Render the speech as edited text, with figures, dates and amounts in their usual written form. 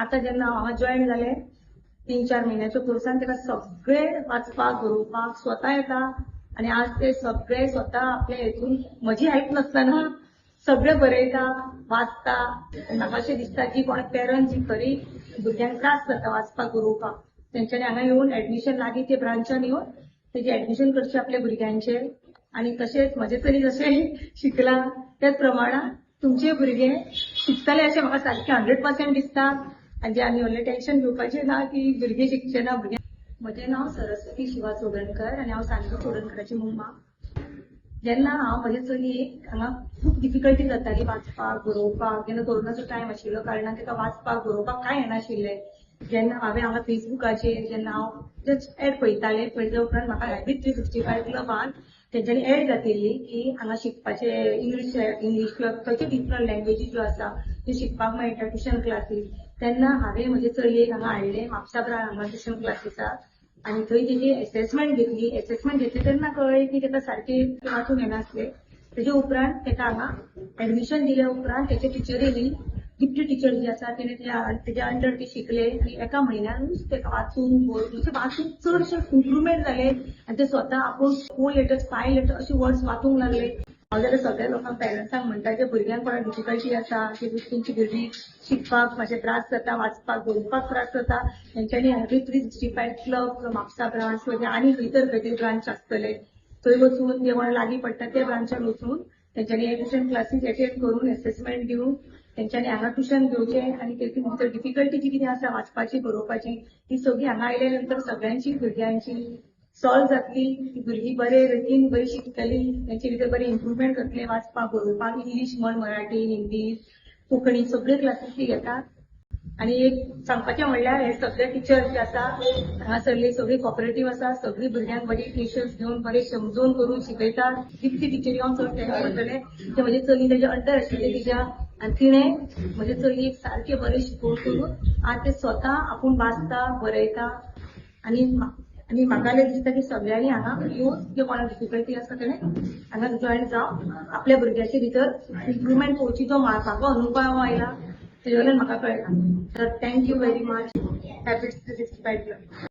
आता जेन्ना हांव जॉईन जाले 3-4 म्हयन्याच्या कोर्सान तेका सगळे वाचपाक बरोवपाक स्वता येता आणि आज ते सगळे स्वता आपल्या हेतून म्हजी हेल्प नासतना सगळे बरयता वाचता. म्हाका अशें दिसता की कोण पेरंट जी खरी भुरग्यांक त्रास जाता वाचपाक बरोवपाक तेंच्यांनी हांगा येवन एडमिशन लागीं ते ब्रांचान येवन तेजे एडमिशन करचें आपल्या भुरग्यांचे. आणि तशेंच म्हजे तरी जशें शिकला त्याच प्रमाणात तुमचे भुरगे शिकतले अशें म्हाका सारकें 100% दिसता. आनी आनी व्हडलें टेन्शन घेवपाचें ना की भुरगे शिकचे ना. म्हजें नांव सरस्वती शिवा चोडणकर आनी हांव सांजू चोडणकराची मम्मा. जेन्ना हांव म्हजे चलयेक हांगा खूब डिफिकल्टी जाताली वाचपाक बरोवपाक. जेन्ना कोरोनाचो टायम आशिल्लो कारणान ताका वाचपाक बरोवपाक कांय येनाशिल्लें. जेन्ना हांवें हांगा फेसबुकाचेर जेन्ना हांव जस्ट एड पळयतालें पळयल्या उपरांत म्हाका हॅबीट 365 क्लबान तेंच्यांनी एड घातिल्ली की हांगा शिकपाचें इंग्लीश क्लब खंयचे डिफरंट लँग्वेजीस ज्यो आसा त्यो शिकपाक मेळटा ट्युशन क्लासीस. तेन्ना हांवें म्हजे चलयेक हांगा हाडलें म्हापसा हांगा ट्युशन क्लासीसाक आनी थंय तेजी एसेसमेंट घेतली. एसेसमेंट घेतली तेन्ना कळ्ळें की ताका सारकें वाचूंक येनासलें. तेजे उपरांत ताका हांगा एडमिशन दिल्या उपरांत तेचे टिचरीनी डिप्टी टीचर जी आसा तिणें तेज्या अंडर ते शिकले आनी एका म्हयन्यानूच ताका वाचूंक चडशे इम्प्रुवमेंट जाले आनी ते स्वता आपूण 4 लेटर्स 5 लेटर्स अशे वर्ड्स वाचूंक लागले. हांव जाल्यार सगळ्या लोकांक पेरंट्सांक म्हणटा जे भुरग्यांक कोणाक डिफिकल्टी आसा की तेंची भुरगीं शिकपाक मातशे त्रास जाता वाचपाक बरोवपाक त्रास जाता तेंच्यांनी हॅबीट 365 क्लब म्हापसा ब्रांच म्हणजे आनी इतर खंयतरी ब्रांच आसतले थंय वचून जे कोण लागीं पडटा त्या ब्रांचान वचून तेंच्यांनी ट्युशन क्लासीस एटेंड करून एसेसमेंट दिवन तेंच्यांनी हांगा ट्युशन घेवचें आनी तेतून भितर डिफिकल्टी जी कितें आसा वाचपाची बरोवपाची ती सगळी हांगा आयल्या नंतर सगळ्यांची भुरग्यांची सॉल्व जातली. ती भुरगीं बरे रितीन बरी शिकतली तेंचे भितर बरें इम्प्रुवमेंट जातलें वाचपाक बरोवपाक. इंग्लीश म्हण मराठी हिंदी कोंकणी सगळे क्लासीस ती घेतात. आनी एक सांगपाचें म्हणल्यार हे सगळे टिचर्स जे आसा हांगासरली सगळी कॉपरेटीव आसा. सगळी भुरग्यांक बरी पेशन्स घेवन बरें समजोवन करून शिकयतात. कितली टिचरी हांव चड थँक्स करतलें ते म्हजे चली तेजे अंडर आशिल्ले तिच्या आनी तिणें म्हजे चलयेक सारकें बरें शिकोवन करून आज ते स्वता आपूण वाचता बरयता आनी म्हाका दिसता की सगळ्यांनी हांगा येवन जे कोणाक डिफिकल्टी आसा तेणें हांगा जॉयन जावन आपल्या भुरग्याचे भितर इम्प्रुवमेंट पळोवची. जो म्हाका अनुभव आयला तेजे वयल्यान म्हाका कळटा. तर thank you very much habit 365 club.